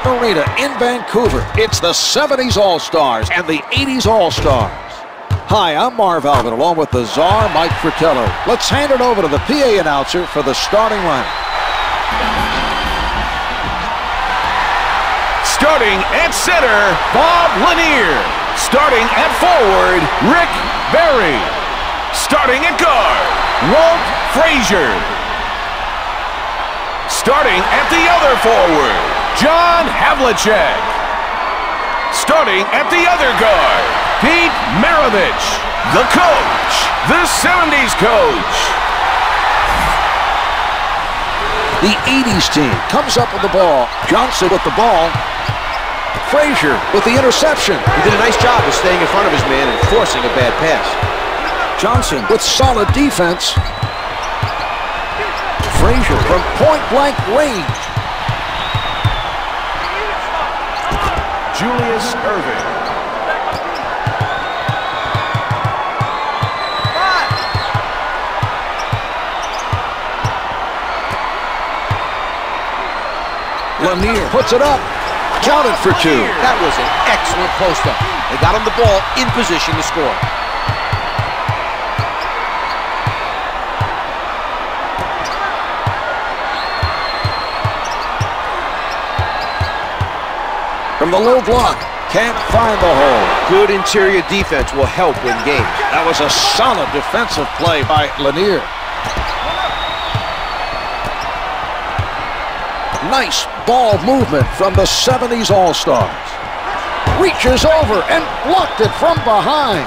Arena in Vancouver. It's the 70s All-Stars and the 80s All-Stars. Hi, I'm Marv Albert, along with the czar, Mike Fratello. Let's hand it over to the PA announcer for the starting lineup. Starting at center, Bob Lanier. Starting at forward, Rick Barry. Starting at guard, Walt Frazier. Starting at the other forward, John Havlicek. Starting at the other guard, Pete Maravich. The coach, the 70s coach. The 80s team comes up with the ball. Johnson with the ball. Frazier with the interception. He did a nice job of staying in front of his man and forcing a bad pass. Johnson with solid defense. Frazier from point-blank range. Julius Irving. Lanier puts it up. Counted for two. That was an excellent post-up. They got him the ball in position to score. From the low block, can't find the hole. Good interior defense will help win games. That was a solid defensive play by Lanier. Nice ball movement from the 70s All-Stars. Reaches over and blocked it from behind.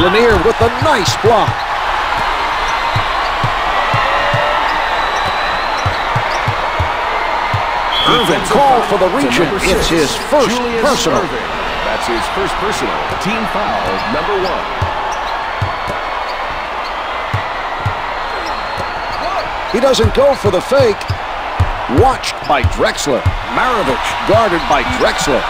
Lanier with a nice block. Irving called for the region. It's his first personal. That's his first personal. Team foul number 1. He doesn't go for the fake. Watched by Drexler. Maravich guarded by Drexler.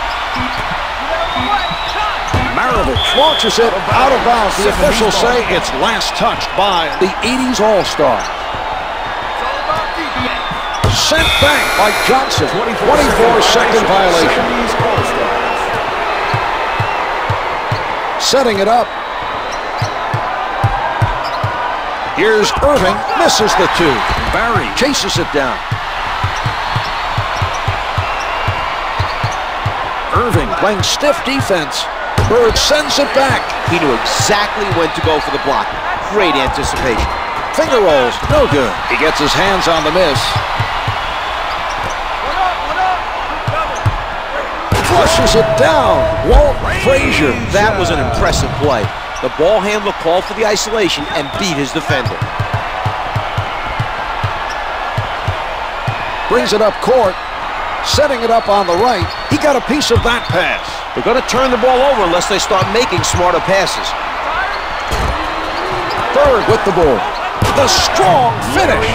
Maravich launches it out of bounds. The officials say it's last touched by the 80s All-Stars. Sent back by Johnson. 24-second violation. Setting it up. Here's Irving. Misses the two. Barry chases it down. Irving playing stiff defense. Bird sends it back. He knew exactly when to go for the block. Great anticipation. Finger rolls. No good. He gets his hands on the miss. Flushes it down. Walt Frazier. That was an impressive play. The ball handler called for the isolation and beat his defender. Brings it up court. Setting it up on the right. He got a piece of that pass. They're going to turn the ball over unless they start making smarter passes. Bird with the ball. The strong finish.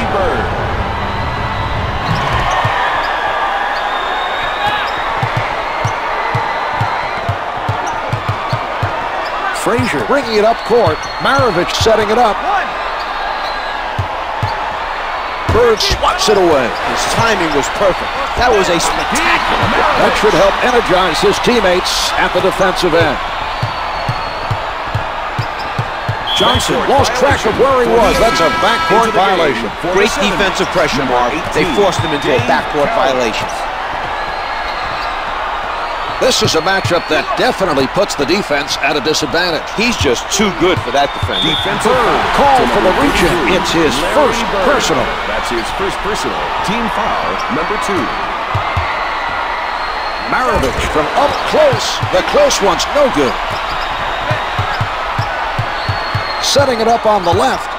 Frazier bringing it up court. Maravich setting it up. Bird swats it away. His timing was perfect. That was a spectacular block. That should help energize his teammates at the defensive end. Johnson lost track of where he was. That's a backcourt violation. Great defensive pressure, Mark. They forced him into a backcourt violation. This is a matchup that definitely puts the defense at a disadvantage. He's just too good for that defender. Defensive call for the region. It's his first personal. That's his first personal. Team foul number 2. Maravich from up close. The close one's no good. Setting it up on the left.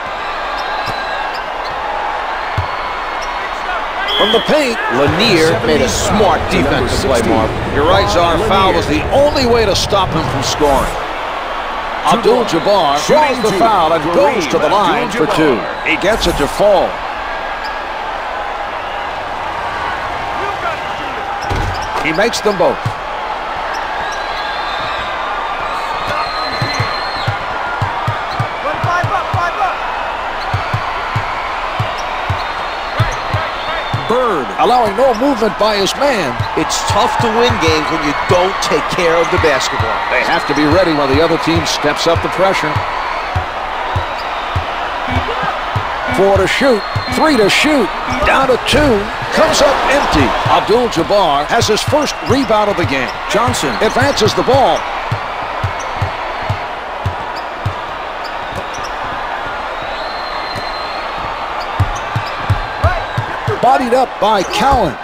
From the paint, Lanier made a smart defensive play, Mark. You're right, Czar. Foul was the only way to stop him from scoring. Abdul-Jabbar draws the foul and goes to the line for 2. He gets it to fall. He makes them both. Bird allowing no movement by his man. It's tough to win games when you don't take care of the basketball. They have to be ready when the other team steps up the pressure. 4 to shoot, 3 to shoot, down to 2, comes up empty. Abdul-Jabbar has his first rebound of the game. Johnson advances the ball. Bodied up by Cowens.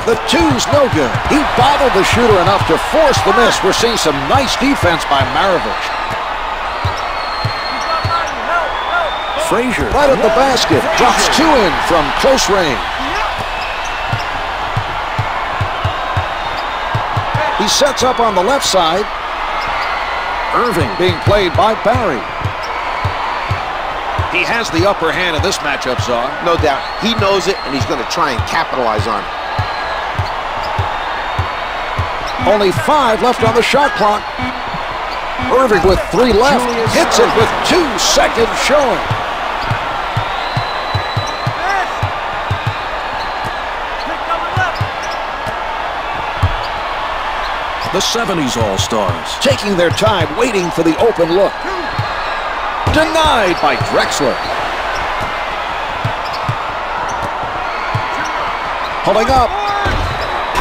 The two's no good. He bottled the shooter enough to force the miss. We're seeing some nice defense by Maravich. Frazier right at the basket. Drops 2 in from close range. He sets up on the left side. Irving being played by Barry. He has the upper hand in this matchup, Czar. No doubt. He knows it, and he's going to try and capitalize on it. Only 5 left on the shot clock. Irving with 3 left. Hits it with 2 seconds showing. The 70s All-Stars taking their time, waiting for the open look. Denied by Drexler. Pulling up.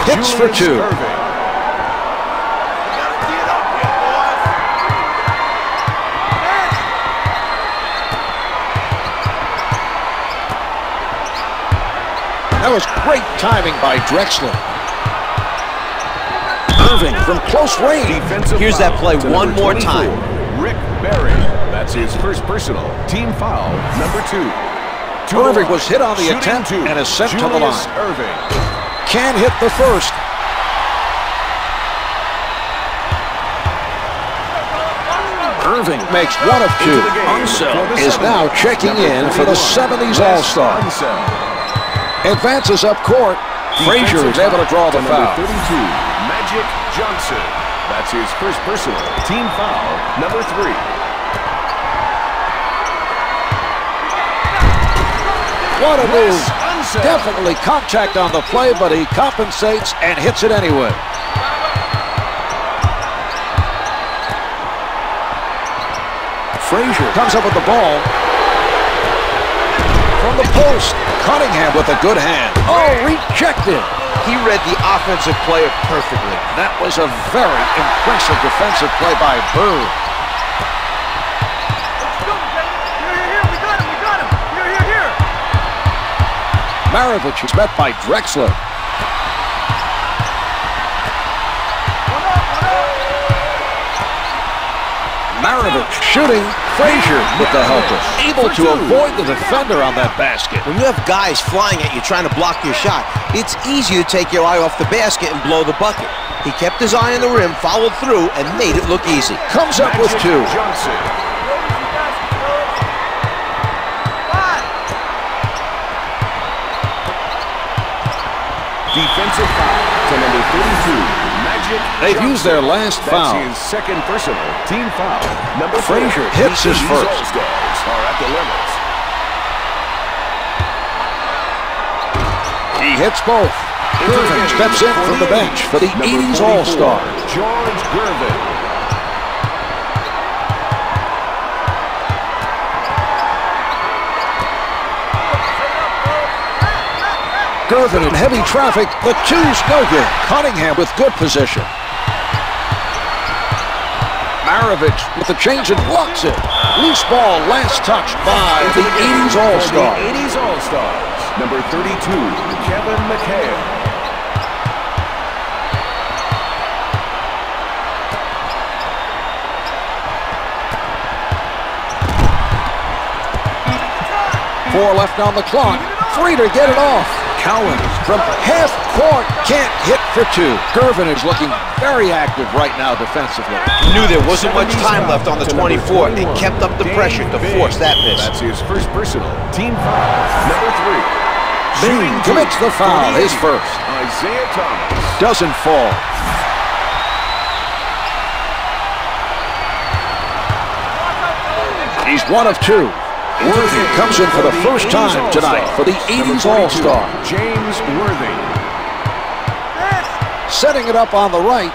Hits for 2. That was great timing by Drexler. Irving from close range. Here's that play one more time. Rick Barry. That's his first personal. Team foul, number 2. Irving was hit on the attempt and is sent to the line. Irving. Can't hit the first. Irving makes 1 of 2. Unseld is now checking in for the 70s All-Star. Advances up court. Frazier is able to draw the foul. 32, Magic Johnson. That's his first personal. Team foul, number 3. What a move. Definitely contact on the play, but he compensates and hits it anyway. Frazier comes up with the ball. From the post, Cunningham with a good hand. Oh, rejected. He read the offensive player perfectly. That was a very impressive defensive play by Bird. Maravich is met by Drexler. Maravich shooting. Frazier with the helper. Able to avoid the defender on that basket. When you have guys flying at you trying to block your shot, it's easy to take your eye off the basket and blow the bucket. He kept his eye on the rim, followed through, and made it look easy. Comes up with 2. Johnson. Defensive foul to number 32, Magic They've Johnson. used their last foul. That's his second personal. Team foul, number 4. Frazier hits his first. All-Stars are at the limits. He hits both. Irving steps in from the bench for the 80s All-Star. George Gervin. Gervin in heavy traffic. The 2's no good. Cunningham with good position. Maravich with the change and blocks it. Loose ball last touched by the 80s All-Star. The 80s All-Stars. Number 32, Kevin McHale. Four left on the clock. 3 to get it off. Cowens from half court can't hit for 2. Gervin is looking very active right now defensively. Knew there wasn't much time left on the 24 and kept up the pressure to force that miss. That's his first personal. Team foul, number 3. Bain commits the foul, his first. Isaiah Thomas. Doesn't fall. He's 1 of 2. Worthy comes in for the first time tonight for the 80s All-Star. James Worthy. Setting it up on the right.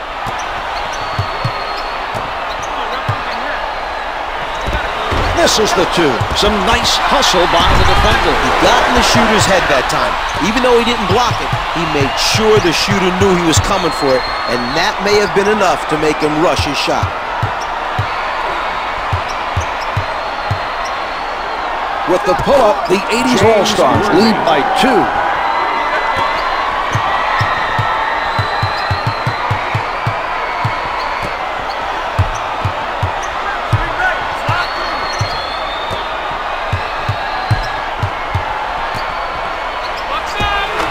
Misses the two. Some nice hustle by the defender. He got in the shooter's head that time. Even though he didn't block it, he made sure the shooter knew he was coming for it, and that may have been enough to make him rush his shot. With the pull-up, the 80s All-Stars lead by 2.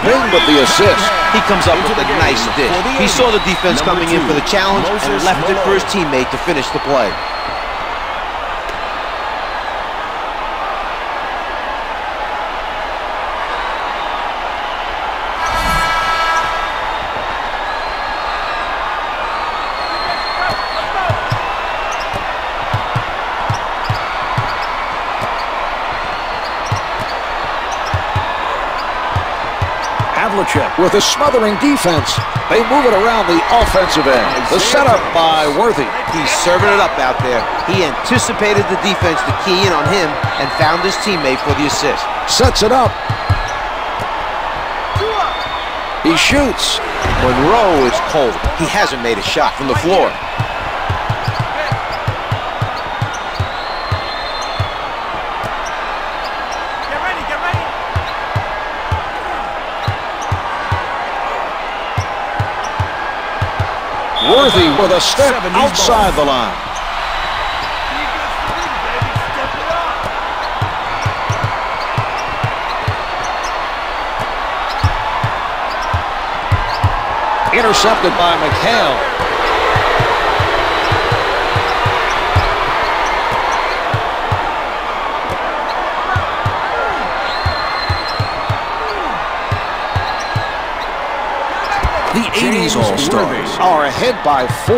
Bing with the assist. He comes up with a nice dish. He saw the defense coming in for the challenge and left it for his teammate to finish the play. With a smothering defense, they move it around the offensive end. The setup by Worthy. He's serving it up out there. He anticipated the defense to key in on him and found his teammate for the assist. Sets it up. He shoots. Monroe is cold. He hasn't made a shot from the floor. Worthy with a step outside the line. Intercepted by McHale. The 80s All-Stars are ahead by 4.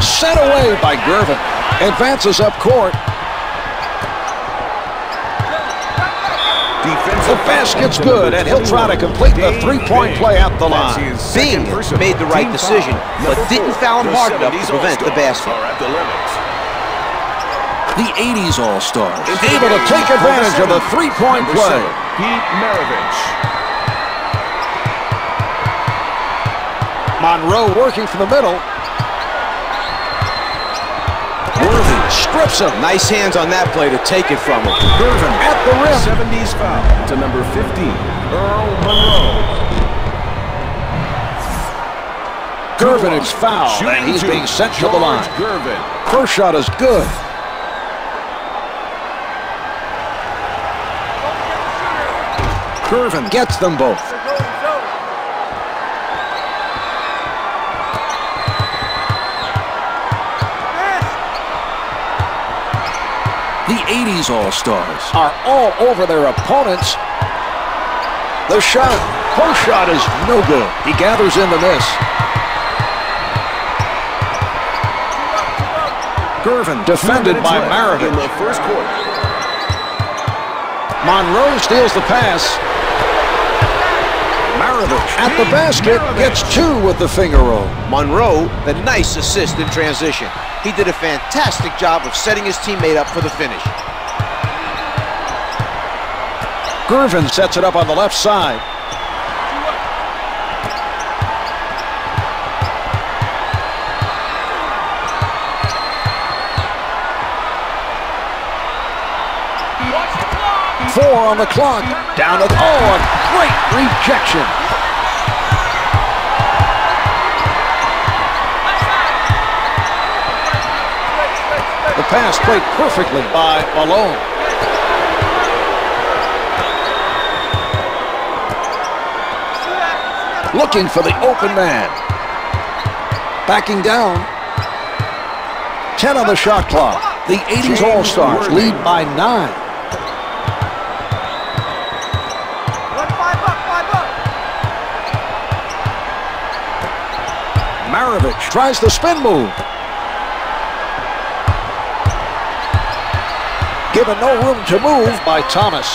Sent away by Gervin. Advances up court. The basket's good, and he'll try to complete the three-point play at the line. Bing made the right decision, but didn't foul him hard enough to prevent the basket. The 80s All-Stars able to take advantage of the three-point play. Pete Maravich. Monroe working from the middle. Worthy strips him. Nice hands on that play to take it from him. Gervin at the rim. 70s foul to number 15, Earl Monroe. Gervin is fouled, and he's being sent to the line. Gervin. First shot is good. Gervin gets them both. The 80s All-Stars are all over their opponents. The shot, first shot is no good. He gathers in the miss. Gervin defended by Maravich. In the first quarter. Monroe steals the pass. Maravich at the basket gets 2 with the finger roll. Monroe, the nice assist in transition. He did a fantastic job of setting his teammate up for the finish. Gervin sets it up on the left side. Four on the clock. Down to a great rejection. The pass played perfectly by Malone. Looking for the open man. Backing down. 10 on the shot clock. The 80s All-Stars lead by 9. Maravich tries the spin move. Given no room to move by Thomas.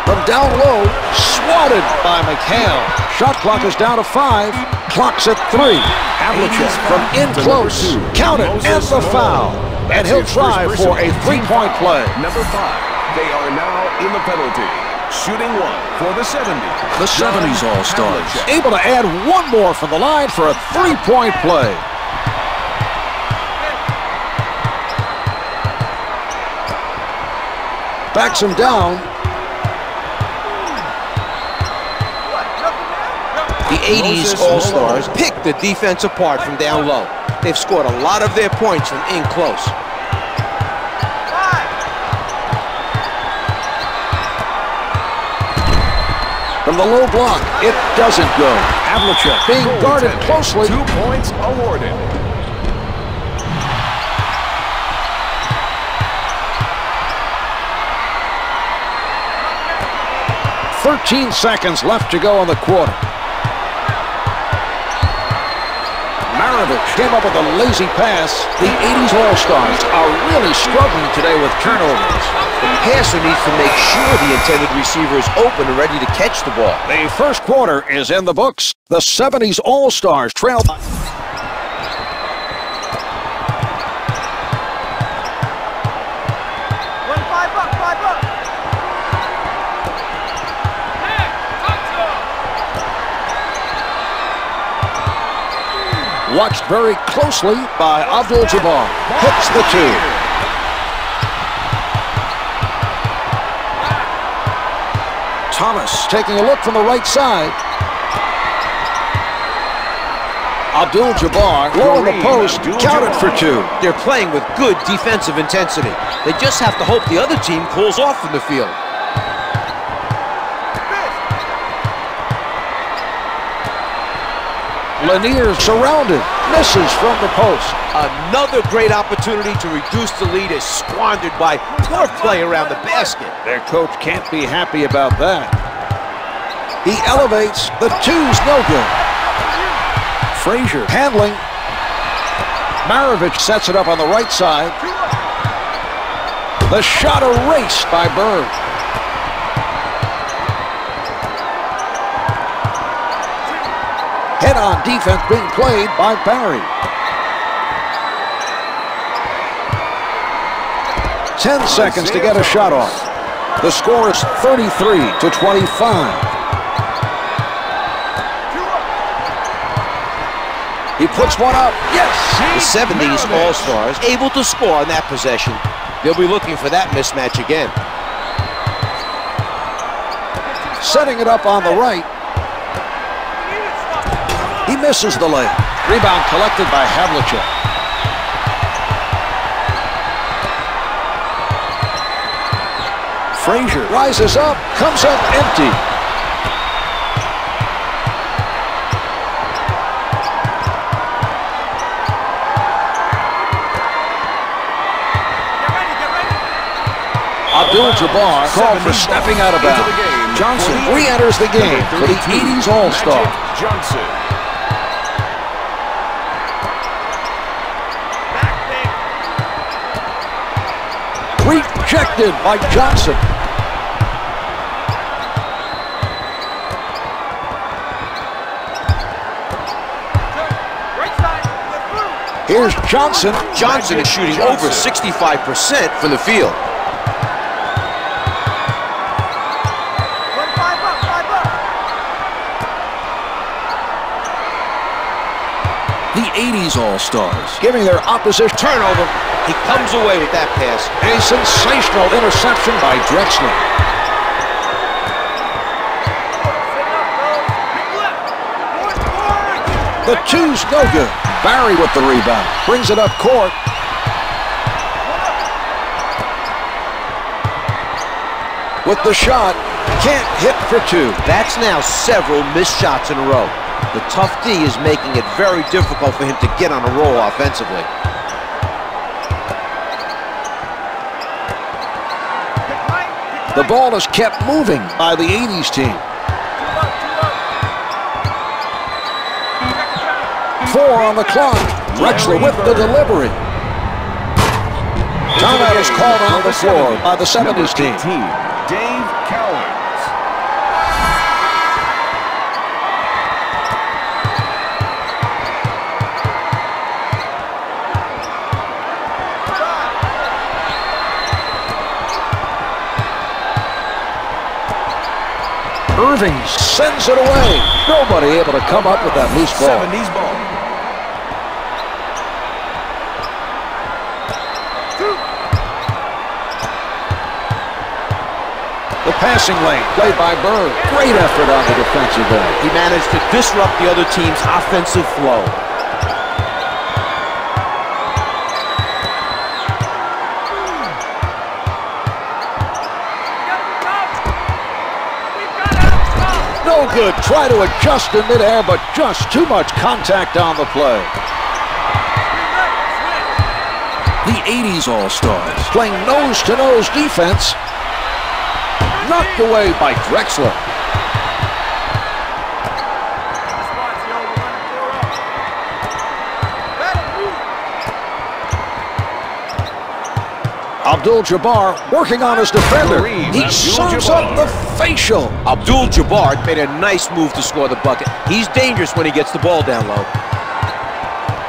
From down low, swatted by McHale. Shot clock is down to 5. Clock's at 3. Havlicek from in close. Count it, and the foul. And he'll try for a three-point play. Number 5. They are now in the penalty. Shooting 1 for the 70s. The 70s All-Stars. Able to add one more from the line for a three-point play. Backs him down. The 80s All-Stars pick the defense apart from down low. They've scored a lot of their points from in close. From the low block, it doesn't go. Havlicek being guarded closely. 2 points awarded. "13 seconds left to go in the quarter. Maravich came up with a lazy pass. The 80s All-Stars are really struggling today with turnovers. The passer needs to make sure the intended receiver is open and ready to catch the ball. The first quarter is in the books. The 70s All-Stars trail. Watched very closely by Abdul-Jabbar. Hits the 2. Thomas taking a look from the right side. Abdul-Jabbar low in the post, counted for 2. They're playing with good defensive intensity. They just have to hope the other team pulls off from the field. Lanier surrounded, misses from the post. Another great opportunity to reduce the lead is squandered by poor play around the basket. Their coach can't be happy about that. He elevates, the 2's no good. Frazier handling. Maravich sets it up on the right side. The shot erased by Bird. Head-on defense being played by Barry. 10 seconds to get a shot off. The score is 33-25. He puts one up. Yes! The 70s All-Stars able to score on that possession. They'll be looking for that mismatch again. Setting it up on the right. He misses the layup. Rebound collected by Havlicek. Frazier rises up, comes up empty. Abdul-Jabbar called for stepping out of bounds. Johnson re-enters the game for the 80s All-Star. Johnson. Rejected by Johnson. Here's Johnson. Johnson is shooting over 65% from the field. The 80s All-Stars giving their opposition turnover. He comes away with that pass. A sensational interception by Drexler. The 2's no good. Barry with the rebound. Brings it up court. With the shot, can't hit for 2. That's now several missed shots in a row. The tough D is making it very difficult for him to get on a roll offensively. The ball is kept moving by the 80s team. 4 on the clock. Drexler with the delivery. Timeout is called on the floor by the 70s team. Dave Cowens. Irving sends it away. Nobody able to come up with that loose ball. 70s ball. The passing lane played by Bird. Great effort on the defensive end. He managed to disrupt the other team's offensive flow. No good. Try to adjust in midair, but just too much contact on the play. The 80s All-Stars playing nose-to-nose defense. Knocked away by Drexler. Abdul-Jabbar working on his defender. He serves up the facial. Abdul-Jabbar made a nice move to score the bucket. He's dangerous when he gets the ball down low.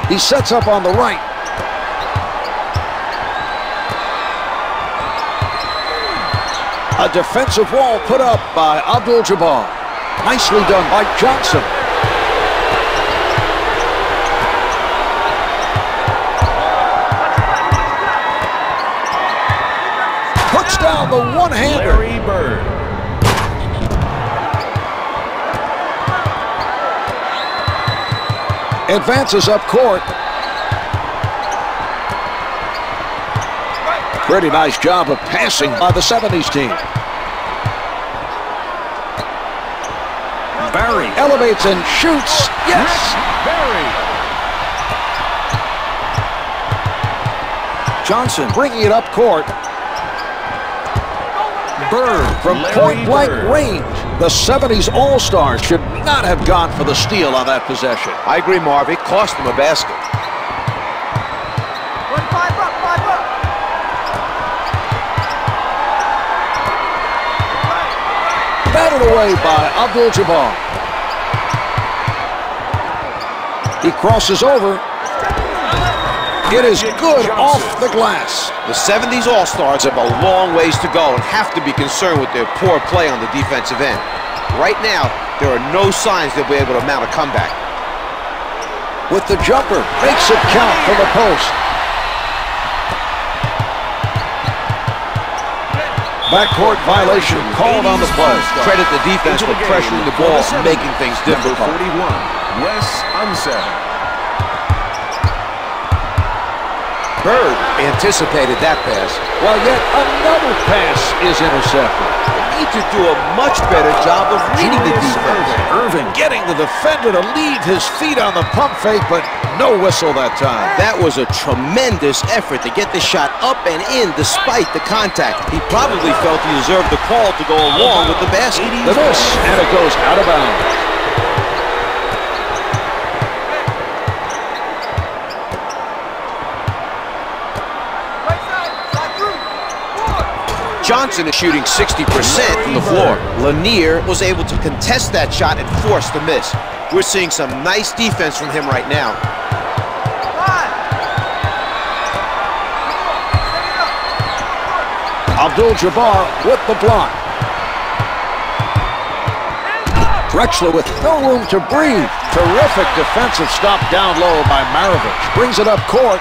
He sets up on the right. A defensive wall put up by Abdul-Jabbar. Nicely done by Johnson. Puts down the one-hander. Larry Bird. Advances up court. Pretty nice job of passing by the 70s team. Barry elevates and shoots. Yes! Barry. Johnson bringing it up court. Bird from point-blank range. The 70s All-Stars should not have gone for the steal on that possession. I agree, Marv. It cost him a basket. Batted away by Abdul-Jabbar. He crosses over. It is good off the glass. The 70s All-Stars have a long ways to go and have to be concerned with their poor play on the defensive end. Right now, there are no signs they'll be able to mount a comeback. With the jumper, makes it count from the post. Backcourt violation called on the play. Credit the defense for pressuring the ball and making things difficult. Number 41, Wes Unseld. Bird anticipated that pass. While yet another pass is intercepted. They need to do a much better job of reading the defense. Irving getting the defender to leave his feet on the pump fake, but no whistle that time. That was a tremendous effort to get the shot up and in despite the contact. He probably felt he deserved the call to go along with the basket. The miss, and it goes out of bounds. Johnson is shooting 60% from the floor. Lanier was able to contest that shot and force the miss. We're seeing some nice defense from him right now. Abdul-Jabbar with the block. Drexler with no room to breathe. Terrific defensive stop down low by Maravich. Brings it up court.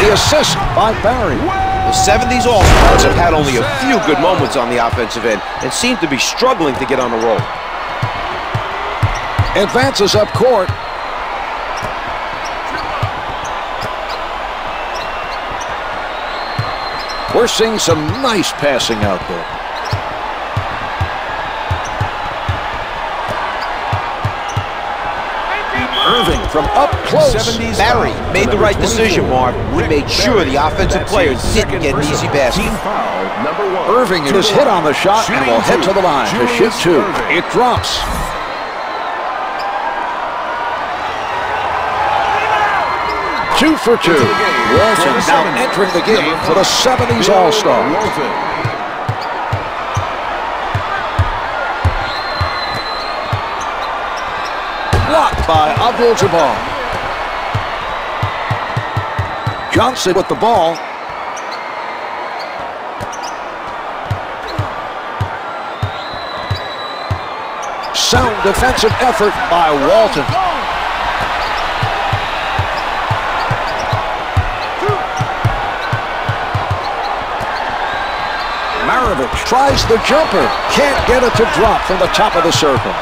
The assist by Barry. The 70s All-Stars have had only a few good moments on the offensive end and seem to be struggling to get on the roll. Advances up court. We're seeing some nice passing out there. Irving from up close. Barry made the right decision, Marv. He made sure the offensive players didn't get an easy basket. Irving is hit on the shot and will head to the line to shoot two. It drops. 2 for 2. Walton now entering the game for the 70s All-Stars. Blocked by Abdul-Jabbar. Johnson with the ball. Sound defensive effort by Walton. Maravich tries the jumper. Can't get it to drop from the top of the circle.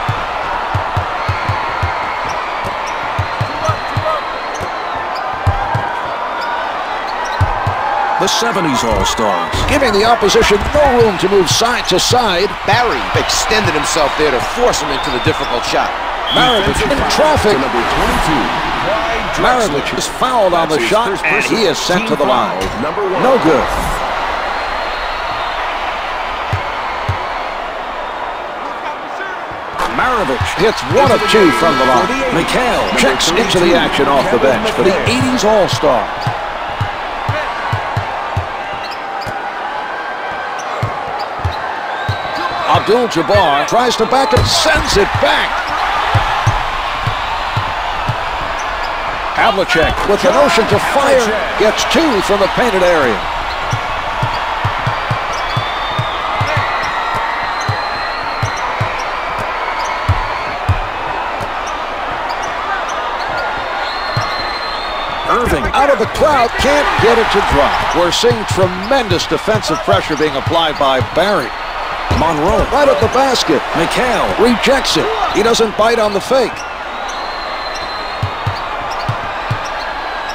The 70s All-Stars, giving the opposition no room to move side to side. Barry extended himself there to force him into the difficult shot. Maravich in traffic. Maravich is fouled on the shot, and he is sent to the line. No good. Maravich hits 1 of 2 from the line. McHale checks into the action off the bench for the 80s All-Stars. Abdul-Jabbar tries to back and sends it back. Havlicek with the notion to fire gets 2 from the painted area. Irving out of the crowd, can't get it to drop. We're seeing tremendous defensive pressure being applied by Barry. Monroe right at the basket. McHale rejects it. He doesn't bite on the fake.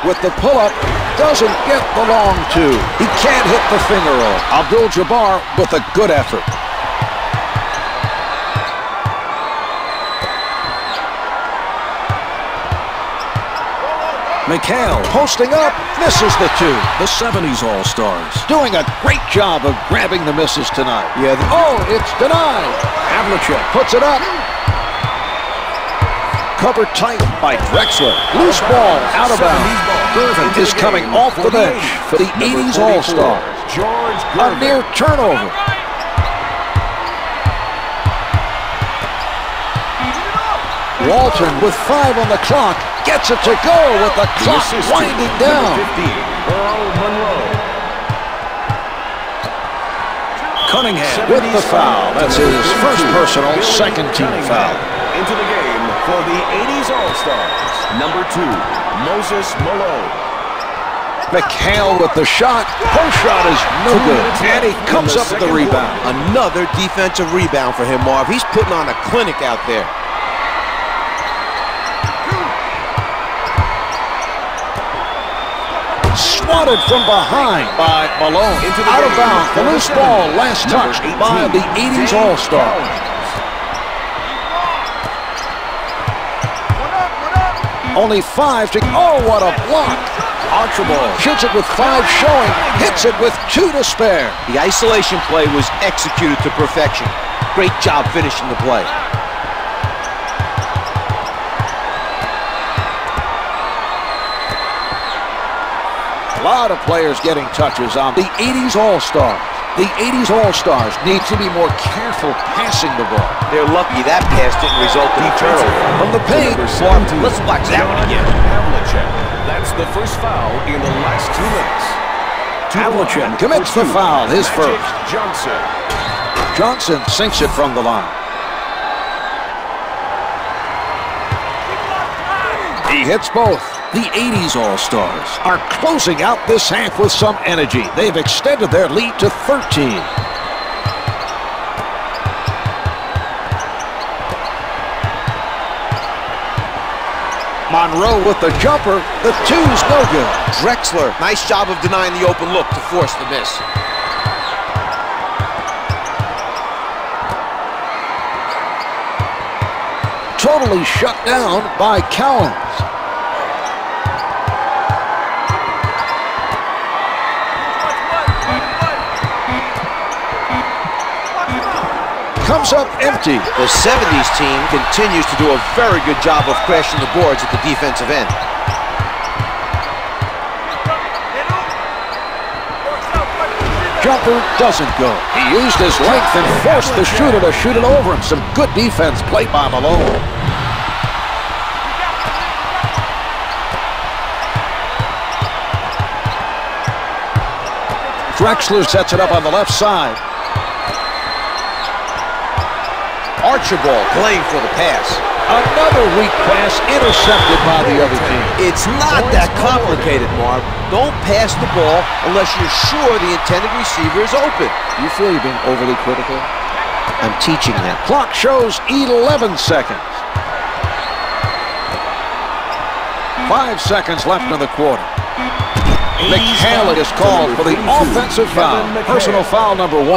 With the pull-up, doesn't get the long 2. He can't hit the finger roll. Abdul-Jabbar with a good effort. McHale posting up, misses the 2. The 70s All-Stars doing a great job of grabbing the misses tonight. Oh, it's denied. Havlicek puts it up. Covered tight by Drexler. Loose ball out of bounds. Gervin is coming off the bench for the 80s All-Stars. A near turnover. Walton with 5 on the clock. Gets it to go with the clock winding down. Cunningham with the foul. That's his first personal, second team foul. Into the game for the 80s All-Stars, number 2, Moses Malone. McHale with the shot. Post shot is no good. And he comes up with the rebound. Another defensive rebound for him, Marv. He's putting on a clinic out there. Swatted from behind by Malone. Out of bounds. The loose ball last touched by the 80s All-Stars. Only 5 to... Oh, what a block. Archibald shoots it with 5 showing. Hits it with 2 to spare. The isolation play was executed to perfection. Great job finishing the play. A lot of players getting touches on the 80s All-Stars. The 80s All-Stars need to be more careful passing the ball. They're lucky that pass didn't result in a turnover. From the paint, let's watch that one again. Havlicek. That's the first foul in the last 2 minutes. Havlicek commits the foul, his first. Johnson. Johnson sinks it from the line. He hits both. The 80s All-Stars are closing out this half with some energy. They've extended their lead to 13. Monroe with the jumper. The 2's no good. Drexler, nice job of denying the open look to force the miss. Totally shut down by Cowens. Comes up empty. The 70s team continues to do a very good job of crashing the boards at the defensive end. jumper doesn't go. He used his length and forced the shooter to shoot it over him. Some good defense played by Malone. Drexler sets it up on the left side. Archibald playing for the pass. Another weak pass intercepted by the other team. It's not that complicated, Marv. Don't pass the ball unless you're sure the intended receiver is open. You feel you're being overly critical? I'm teaching that. Clock shows 11 seconds. 5 seconds left in the quarter. McHale is called for the offensive foul. Personal foul number 1.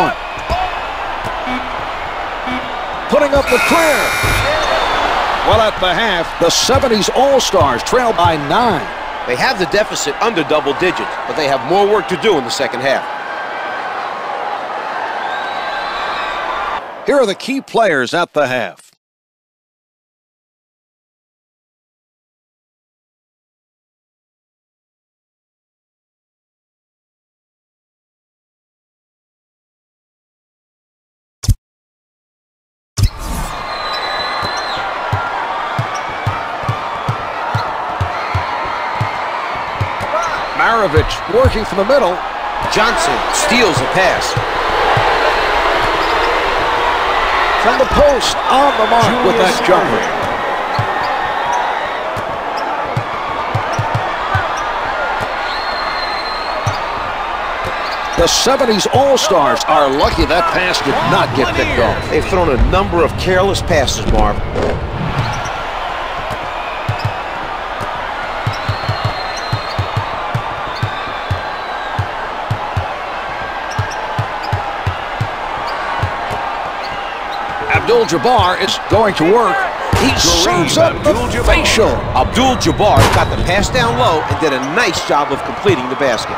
Putting up the clear. Well, at the half, the 70s All-Stars trail by 9. They have the deficit under double digits, but they have more work to do in the second half. Here are the key players at the half. Maravich working from the middle. Johnson steals a pass. From the post, on the mark with that jumper. The 70s All-Stars are lucky that pass did not get picked off. They've thrown a number of careless passes, Marv. Abdul-Jabbar is going to work. He serves up the facial. Abdul-Jabbar got the pass down low and did a nice job of completing the basket.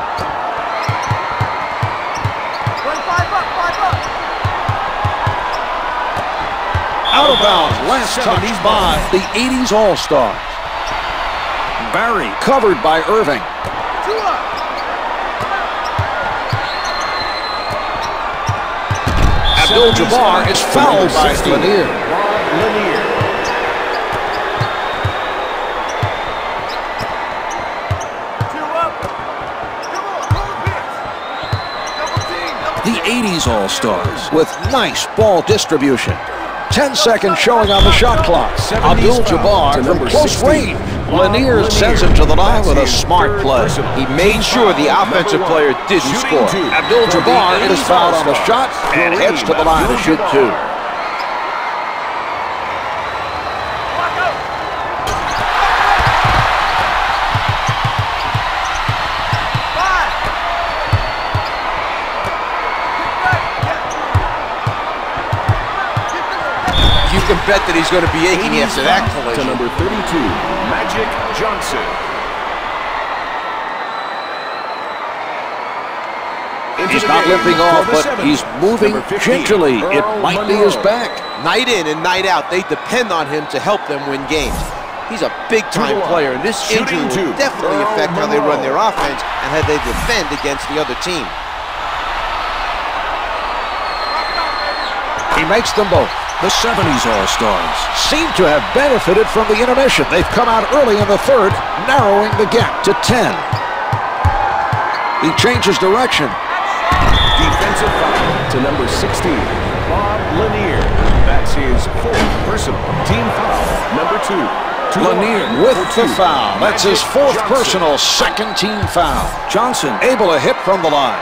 Out of bounds, last touch by the 80s All-Stars. Barry covered by Irving. Abdul-Jabbar is fouled by Lanier. The 80s All-Stars with nice ball distribution. 10 seconds showing on the shot clock. Abdul-Jabbar from close range. Lanier sends him to the line with a smart play. He made sure the offensive player didn't score. Abdul-Jabbar is fouled on the shot and heads to the line to shoot 2. You can bet that he's going to be aching after that collision. To number 32, Magic Johnson. He's not limping off, but he's moving gingerly. It might be his back. Night in and night out, they depend on him to help them win games. He's a big-time player, and this injury will definitely affect how they run their offense and how they defend against the other team. He makes them both. The 70s All-Stars seem to have benefited from the intermission. They've come out early in the third, narrowing the gap to 10. He changes direction. Defensive foul to number 16, Bob Lanier. That's his 4th personal. Team foul, number 2. Lanier with the foul. That's his 4th personal, 2nd team foul. Johnson able to hit from the line.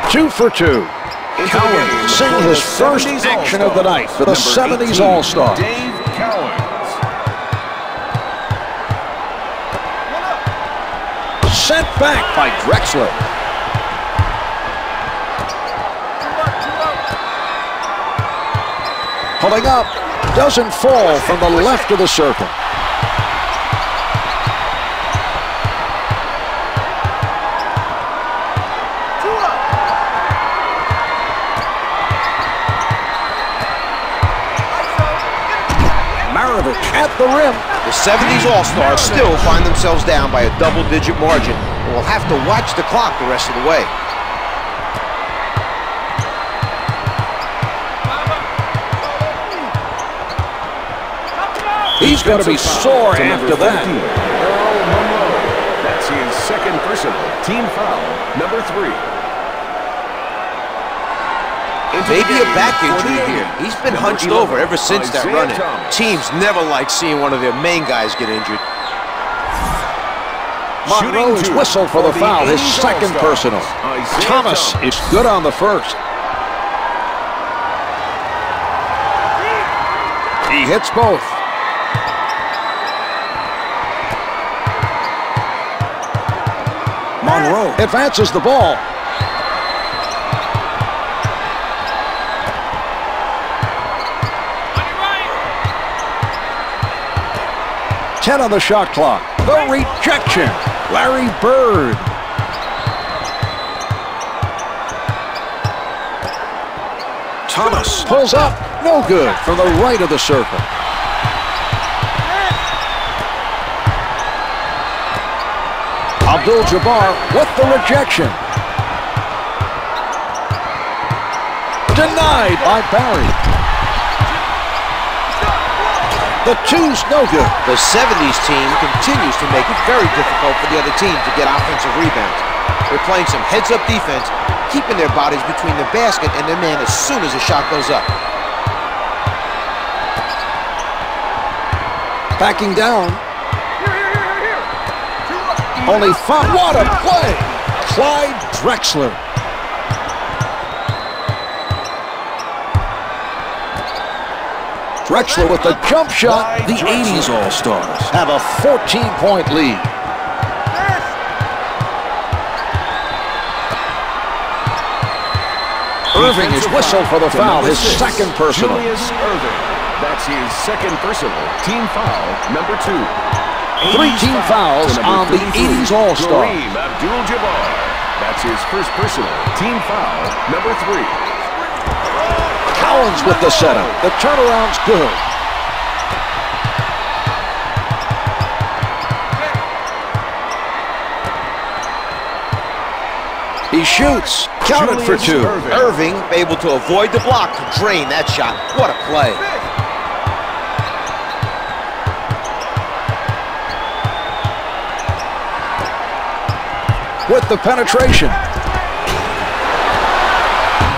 2 for 2. Cowan seeing his first action of the night for the 70s All-Stars. Dave Cowens. Sent back by Drexler. Pulling up, doesn't fall from the left of the circle. At the rim. The 70s All-Stars still find themselves down by a double-digit margin and will have to watch the clock the rest of the way. He's going to be sore after that. Earl Monroe. That's his second personal. Team foul, number 3. Maybe a back injury here. He's been hunched over ever since that run-in. Teams never like seeing one of their main guys get injured. Monroe is whistled for the foul, his second personal. Thomas is good on the first. He hits both. Monroe advances the ball. Ten on the shot clock. The rejection. Larry Bird. Thomas pulls up. No good from the right of the circle. Abdul-Jabbar with the rejection. Denied by Barry. The two's no good. The 70s team continues to make it very difficult for the other team to get offensive rebounds. They're playing some heads-up defense, keeping their bodies between the basket and their man as soon as the shot goes up. Backing down. Only five. What a play! Clyde Drexler. Drexler with the jump shot. The 80s All-Stars have a 14-point lead. Irving is whistled for the foul, his second personal. Julius Irving. That's his second personal. Team foul, number 2. 3 team fouls on the 80s All-Stars. Kareem Abdul-Jabbar. That's his first personal. Team foul, number 3. Collins with the setup. The turnaround's good. He shoots. Counted for 2. Irving able to avoid the block to drain that shot. What a play. With the penetration.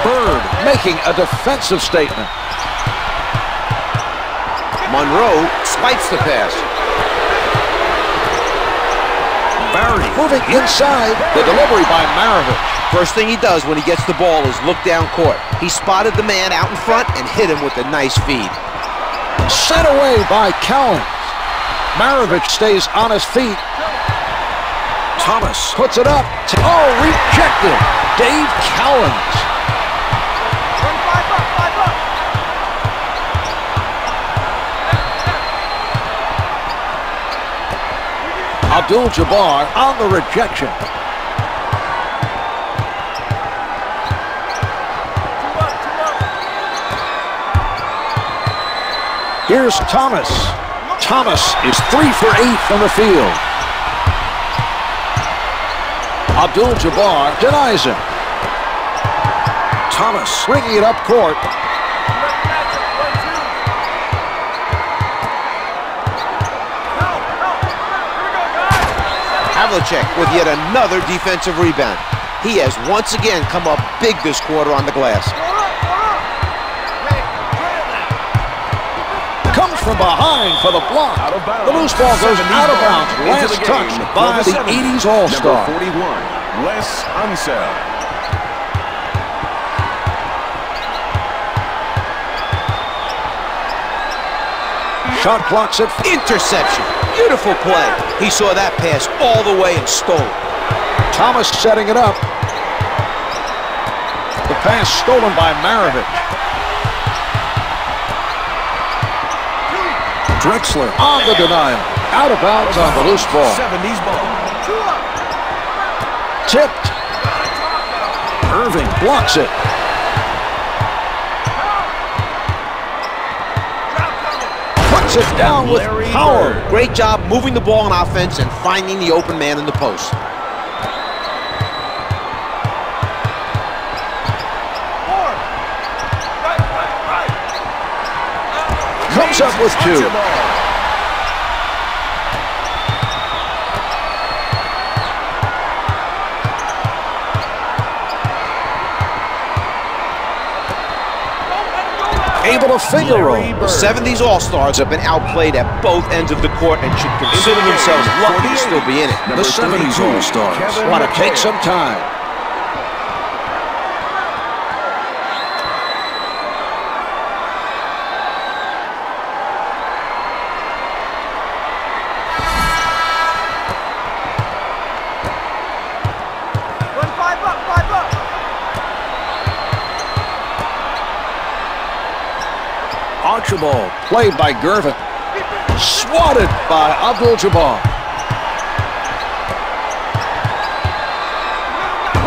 Bird making a defensive statement. Monroe spikes the pass. Barry moving inside. The delivery by Maravich. First thing he does when he gets the ball is look down court. He spotted the man out in front and hit him with a nice feed. Sent away by Collins. Maravich stays on his feet. Thomas puts it up. Oh, rejected. Dave Collins. Abdul-Jabbar on the rejection. Here's Thomas. Thomas is 3 for 8 from the field. Abdul-Jabbar denies him. Thomas bringing it up court. Havlicek with yet another defensive rebound. He has once again come up big this quarter on the glass. Comes from behind for the block. The loose ball goes out of bounds. Last touch by the 80s All-Star. Number 41, Wes Unseld. Shot clock's at interception. Beautiful play. He saw that pass all the way and stole it. Thomas setting it up. The pass stolen by Maravich. Drexler on the denial. Out of bounds on the loose ball. 70s ball. Tipped. Irving blocks it. Puts it down with power. Great job moving the ball on offense and finding the open man in the post. Comes up with 2. Able to finger roll. The 70s All-Stars have been outplayed at both ends of the court and should consider themselves lucky to still be in it. The 70s All-Stars want to take some time. Archibald, played by Gervin. Swatted by Abdul-Jabbar.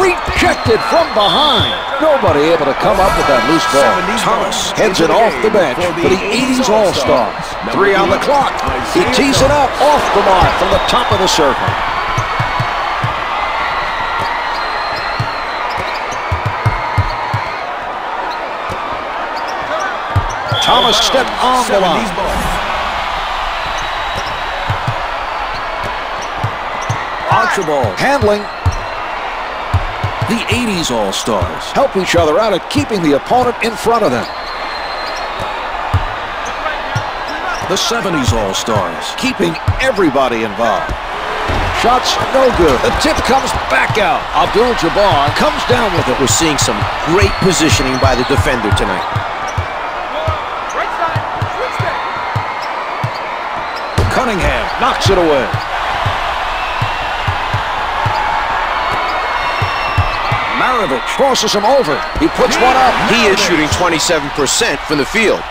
Rejected from behind. Nobody able to come up with that loose ball. Thomas heads it off the bench for the 80s All-Stars. 3 on the clock. He tees it up off the mark from the top of the circle. Thomas stepped on the line. Archibald handling. The 80s All-Stars help each other out at keeping the opponent in front of them. The 70s All-Stars keeping everybody involved. Shots no good. The tip comes back out. Abdul-Jabbar comes down with it. We're seeing some great positioning by the defender tonight. Cunningham knocks it away. Maravich crosses him over. He puts one up. He is shooting 27% from the field.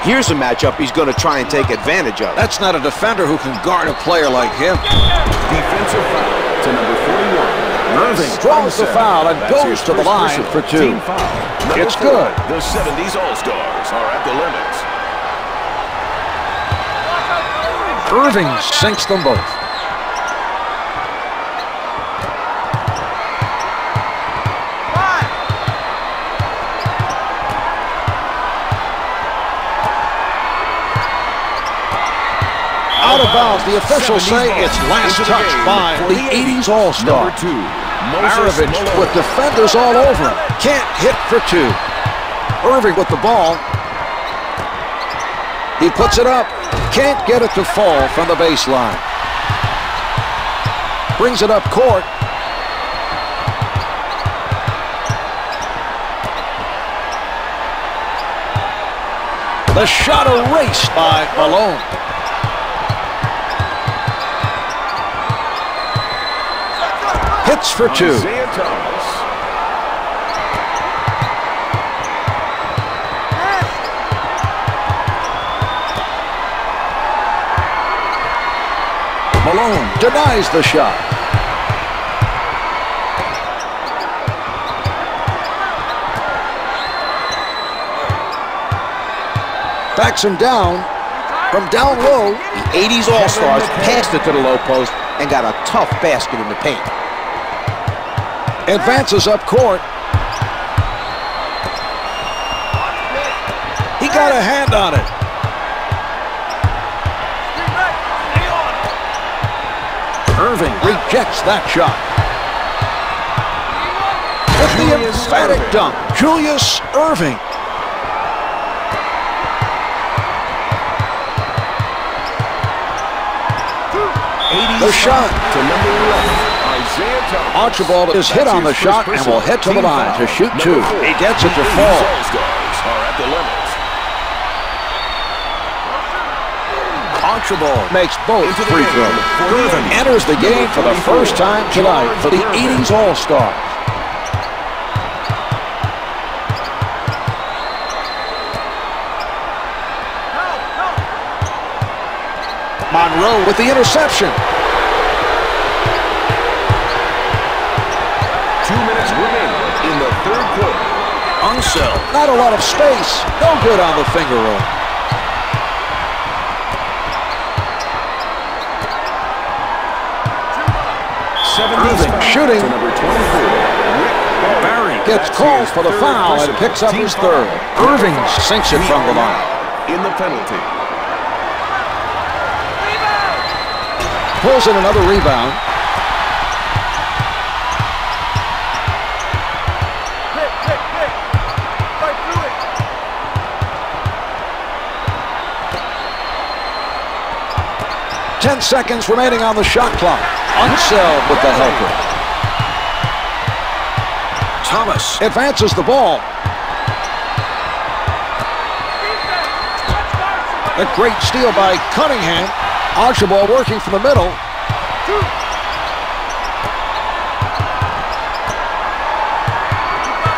Here's a matchup he's going to try and take advantage of. That's not a defender who can guard a player like him. Defensive foul to number 41. Irving draws the foul and goes to the line for 2. It's good. The 70s All-Stars are at the limit. Irving sinks them both. Out of bounds. The officials say it's last touch by the 80s All-Star. Maravich with defenders all over him. Can't hit for 2. Irving with the ball. He puts it up. Can't get it to fall from the baseline. Brings it up court. The shot erased by Malone. Hits for 2. Malone denies the shot. Backs him down from down low. The 80s All-Stars passed it to the low post and got a tough basket in the paint. Advances up court. He got a hand on it. Irving rejects that shot. With the emphatic dunk, Julius Irving. The shot to number 11. Archibald is hit on the shot and will head to the line to shoot 2. He gets it to fall. Archibald makes both free throws. Gervin enters the game for the first time tonight for the 80s All-Stars. Monroe with the interception. 2 minutes remaining in the third quarter. Unseld. Not a lot of space. No good on the finger roll. Irving shooting. Number 24. Barry gets called for the foul and picks up his third. Irving sinks it from the line. In the penalty. Pulls in another rebound. Ten seconds remaining on the shot clock. Unseld with the helper. Thomas advances the ball. A great steal by Cunningham. Archibald working from the middle.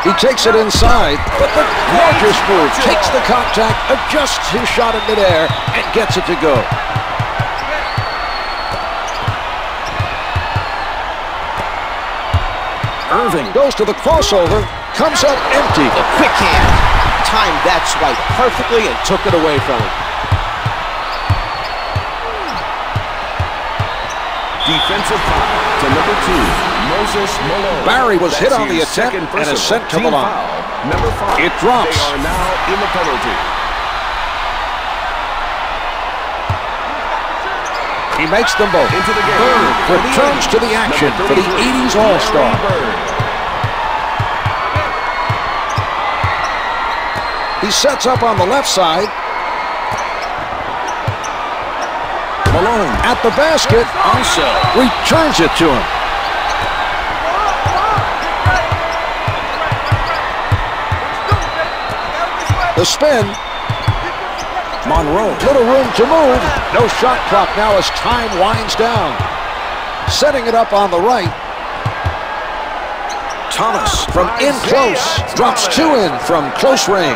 He takes it inside, but the gorgeous move takes the contact, adjusts his shot in midair, and gets it to go. Irving goes to the crossover, comes up empty. A quick hand. Timed that swipe perfectly and took it away from him. Defensive foul to number 2, Moses Malone. Barry was hit on the attempt and is sent to the line. Number 5. It drops. They are now in the penalty. He makes them both. Into the game. Bird returns to the action for the 80s All-Star. He sets up on the left side. Malone at the basket. Also returns it to him. The spin. Monroe, little room to move. No shot clock now as time winds down. Setting it up on the right. Thomas from in close. Drops 2 in from close range.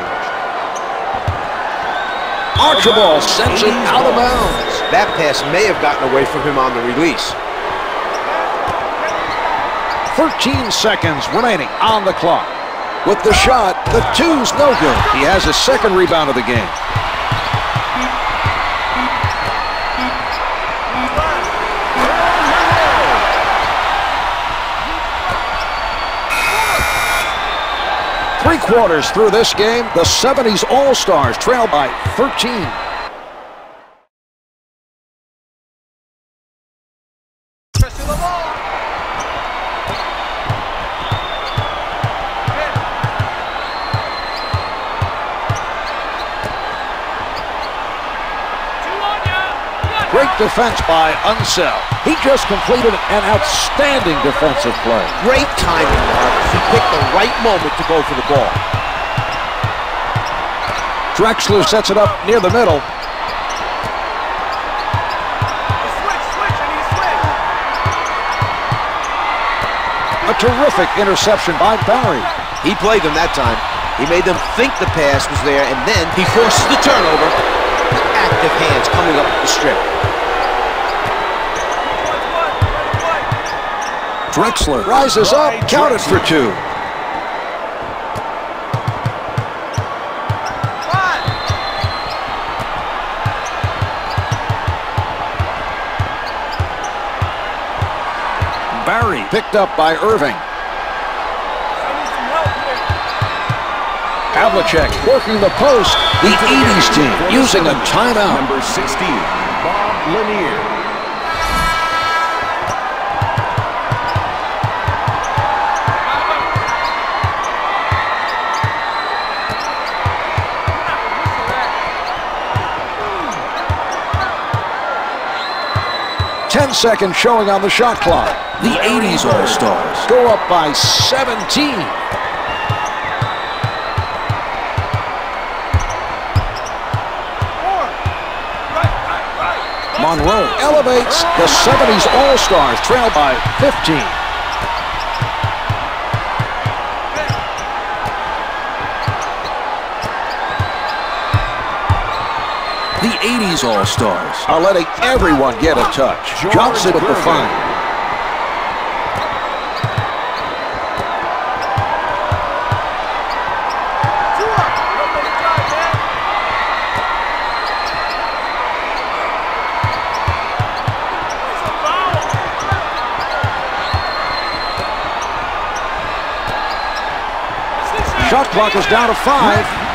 Archibald sends it out of bounds. That pass may have gotten away from him on the release. 13 seconds remaining on the clock. With the shot, the 2's no good. He has his second rebound of the game. Three-quarters through this game, the 70s All-Stars trail by 13. Great defense by Unseld. He just completed an outstanding defensive play. Great timing, Mark. He picked the right moment to go for the ball. Drexler sets it up near the middle. A terrific interception by Barry. He played them that time. He made them think the pass was there, and then he forces the turnover. Active hands coming up the strip. Drexler rises up, counted for 2. Barry picked up by Irving. Havlicek working the post. The 80s team using a timeout. Number 16, Bob Lanier. Seconds showing on the shot clock. The 80s All-Stars go up by 17. Monroe elevates. The 70s All-Stars trail by 15. The 80s All-Stars are letting everyone get a touch. Johnson with the find. Shot clock is down to 5.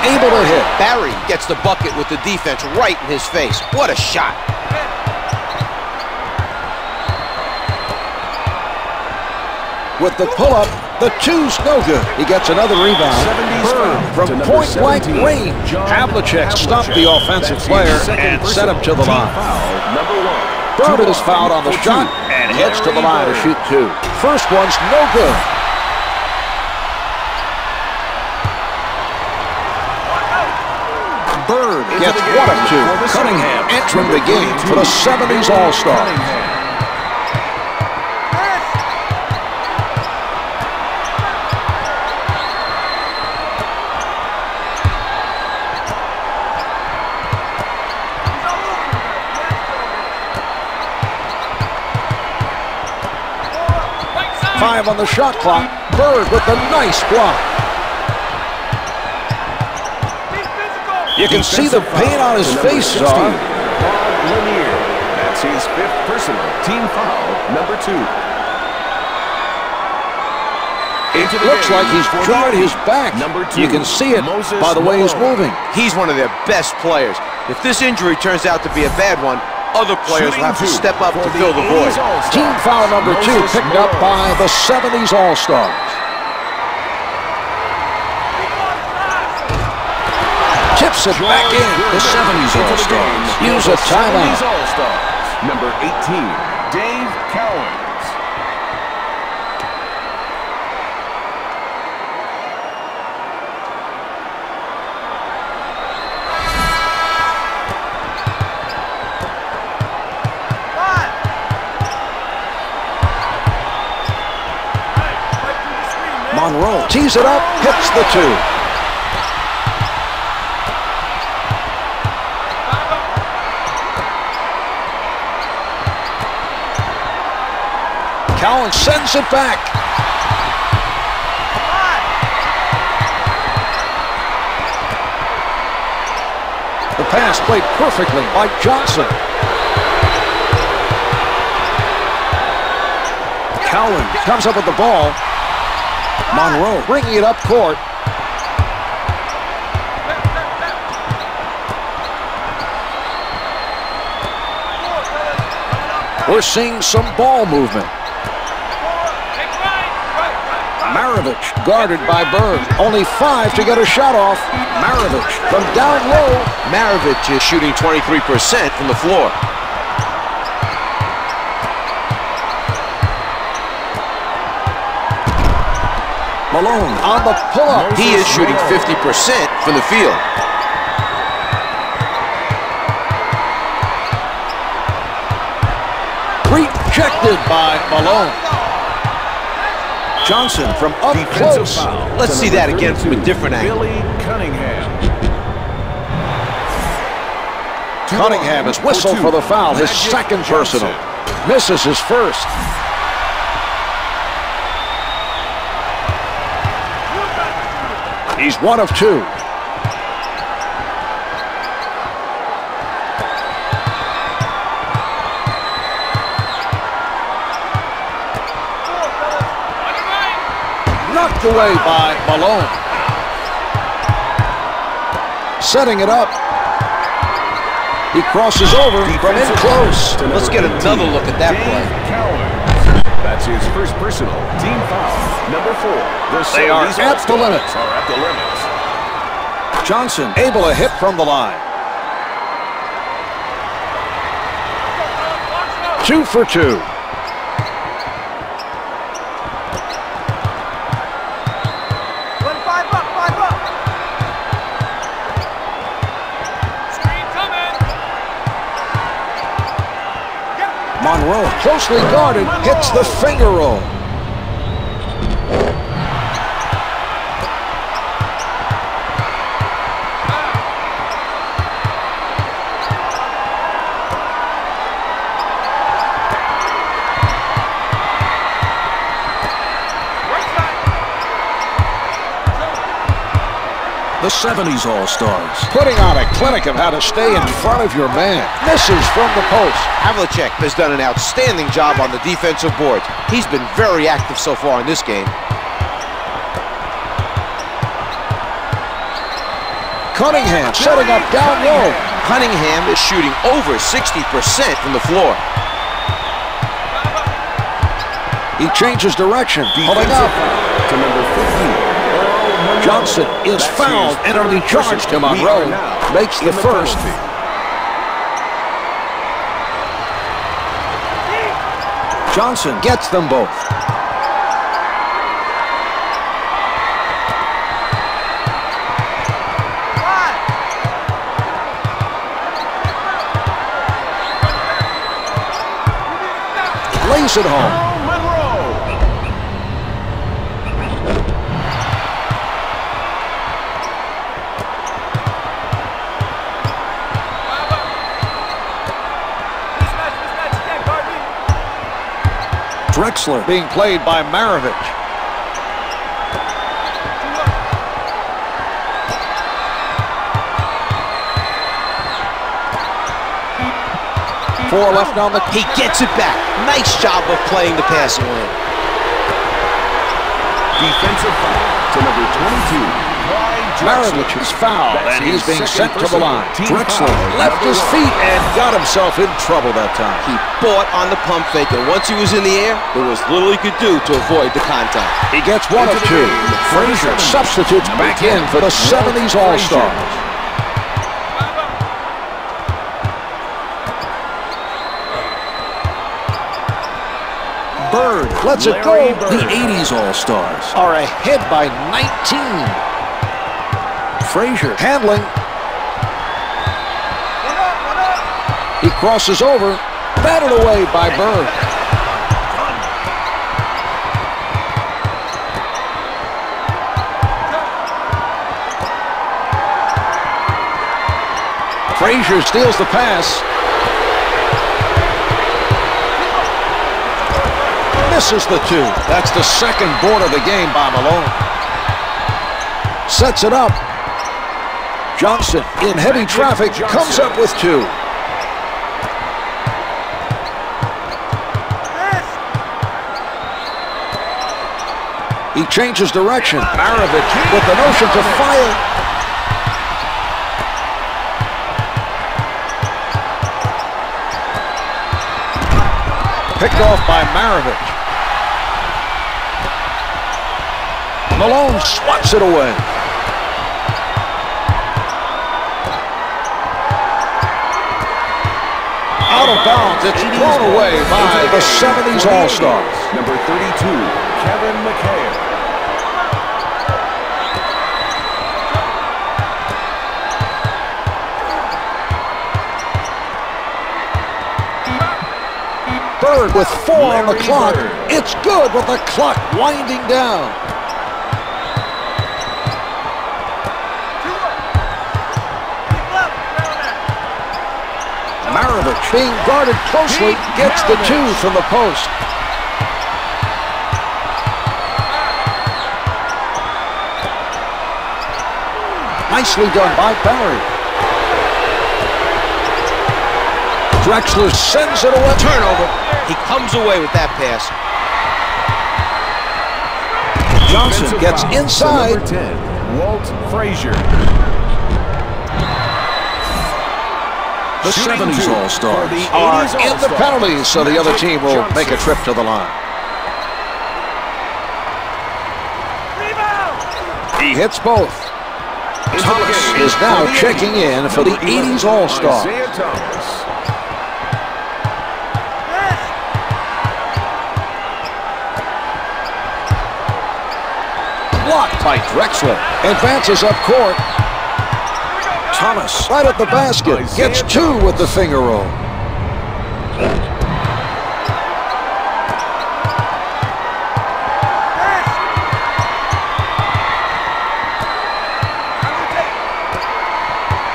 Able to hit. Barry gets the bucket with the defense right in his face. What a shot. With the pull-up, the two's no good. He gets another rebound. Bird from point-blank range. Havlicek stopped the offensive player and sent him to the line. Bird is fouled on the shot and heads to the line to shoot 2. First one's no good. Bird gets 1 of 2. Cunningham entering the game for the 70s All-Star. Five on the shot clock. Bird with a nice block. You can see the pain on his face, Bob Lanier. That's his 5th personal. Team foul, number 2. It looks like he's jarred his back. You can see it by the way he's moving. He's one of their best players. If this injury turns out to be a bad one, other players will have to step up to fill the void. Team foul number 2 picked up by the 70s All-Stars. Tips it back in. The 70s All-Stars use a timeout. Number 18, Dave Cowens. Monroe tees it up, hits the 2. Cowan sends it back. The pass played perfectly by Johnson. Cowan comes up with the ball. Monroe bringing it up court. We're seeing some ball movement. Maravich guarded by Bird. Only 5 to get a shot off. Maravich from down low. Maravich is shooting 23% from the floor. Malone on the pull-up. He is shooting 50% from the field. Rejected by Malone. Johnson from up close. Let's see that again from a different angle. Billy Cunningham. Cunningham is whistled for the foul, his second personal. Misses his first. He's 1 of 2. Knocked away by Malone. Setting it up. He crosses over from in close. Let's get another look at that play. That's his first personal. Team foul, number 4. They are at the limit. Johnson able to hit from the line. 2 for 2. Monroe, closely guarded, hits the finger roll. The 70s All-Stars, putting on a clinic of how to stay in front of your man. Misses from the post. Havlicek has done an outstanding job on the defensive boards. He's been very active so far in this game. Cunningham setting up down low. Cunningham is shooting over 60% from the floor. He changes direction, pulling up to number 15. Johnson is fouled and only charged to Monroe. Makes the first. Johnson gets them both. Lays it home. Drexler being played by Maravich. Four left on the... He gets it back. Nice job of playing the passing lane. Defensive foul to number 22. Maravich is fouled, and he's being sent to the line. Drexler left his feet and got himself in trouble that time. He fought on the pump fake, and once he was in the air, there was little he could do to avoid the contact. He gets one of two. Frazier substitutes back in for the 70s All-Stars. Bird lets it go. The 80s All-Stars are ahead by 19. Frazier handling. He crosses over. Batted away by Bird. Frazier steals the pass. Misses the two. That's the second board of the game by Malone. Sets it up. Johnson, in heavy traffic, comes up with two. He changes direction. Maravich with the notion to fire. Picked off by Maravich. Malone swats it away. Out of bounds, it's thrown away by the 70s All-Stars. Number 32, Kevin McHale. Bird with 4 on the clock. It's good with the clock winding down. Maravich, being guarded closely, gets the two from the post. Nicely done by Barry. Drexler sends it away. Turnover. He comes away with that pass. Johnson gets inside. Number 10, Walt Frazier. The 70s All-Stars are in the penalties, so the other team will make a trip to the line. He hits both. Thomas is now checking in for the 80s All-Stars. Blocked by Drexler. Advances up court. Thomas right at the basket. Gets two with the finger roll.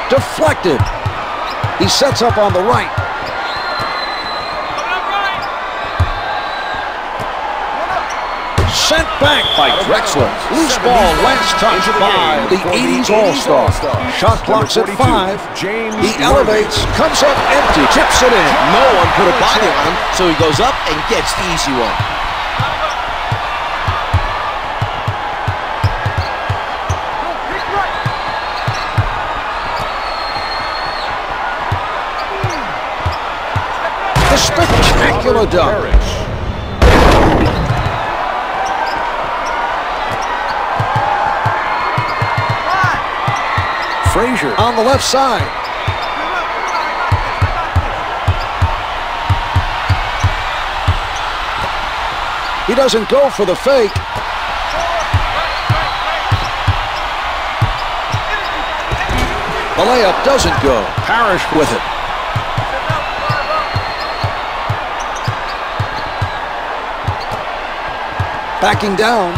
Deflected. He sets up on the right. Sent back by Drexler. Loose ball, last touch by the 80s All-Star. Shot clock's at 5. He elevates, comes up empty, tips it in. No one put a body on him, so he goes up and gets the easy one. spectacular dunk. Frazier on the left side. He doesn't go for the fake. The layup doesn't go. Parrish with it. Backing down.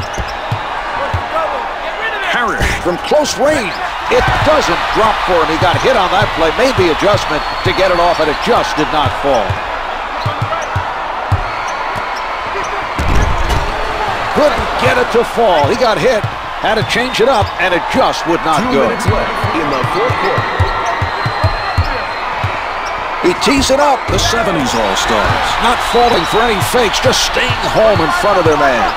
Parrish from close range. It doesn't drop for him. He got hit on that play. Made the adjustment to get it off, and it just did not fall. Couldn't get it to fall. He got hit. Had to change it up, and it just would not go. 2 minutes left in the fourth quarter. He tees it up. The 70s All-Stars. Not falling for any fakes, just staying home in front of their man.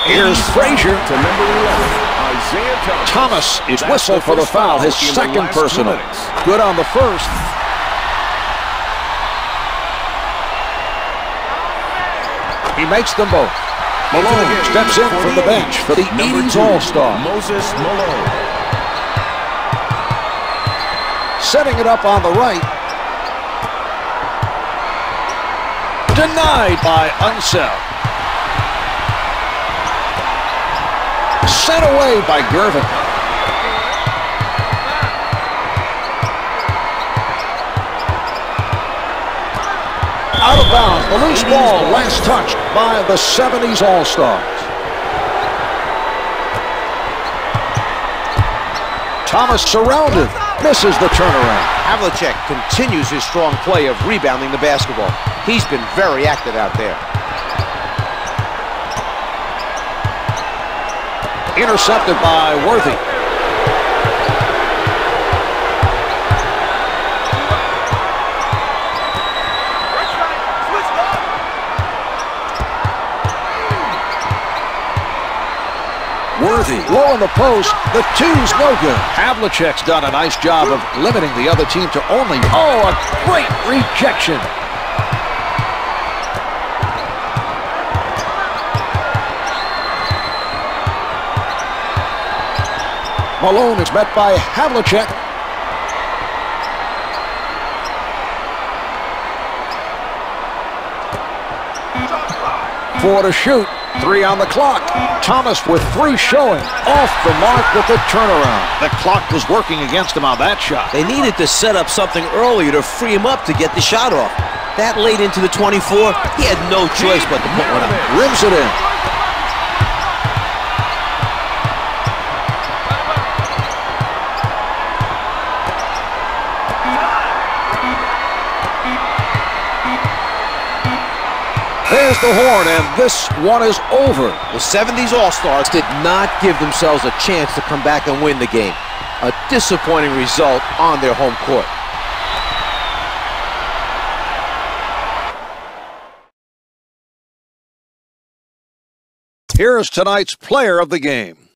Here's Frazier. To number 11, Isaiah Thomas is whistled for the foul, his second personal. Good on the first. He makes them both. Malone steps in from the bench for the 80s All-Star. Moses Malone. Setting it up on the right. Denied by Unseld. Sent away by Gervin. Out of bounds. The loose ball last touched by the 70s All-Stars. Thomas surrounded. Misses the turnaround. Havlicek continues his strong play of rebounding the basketball. He's been very active out there. Intercepted by Worthy. Worthy low in the post. The two's no good. Havlicek's done a nice job of limiting the other team to only... Oh, a great rejection. Malone is met by Havlicek. Four to shoot. 3 on the clock. Thomas with 3 showing. Off the mark with the turnaround. The clock was working against him on that shot. They needed to set up something earlier to free him up to get the shot off. That late into the 24, he had no choice but to put one up. Rims it in. There's the horn, and this one is over. The 70s All-Stars did not give themselves a chance to come back and win the game. A disappointing result on their home court. Here's tonight's player of the game.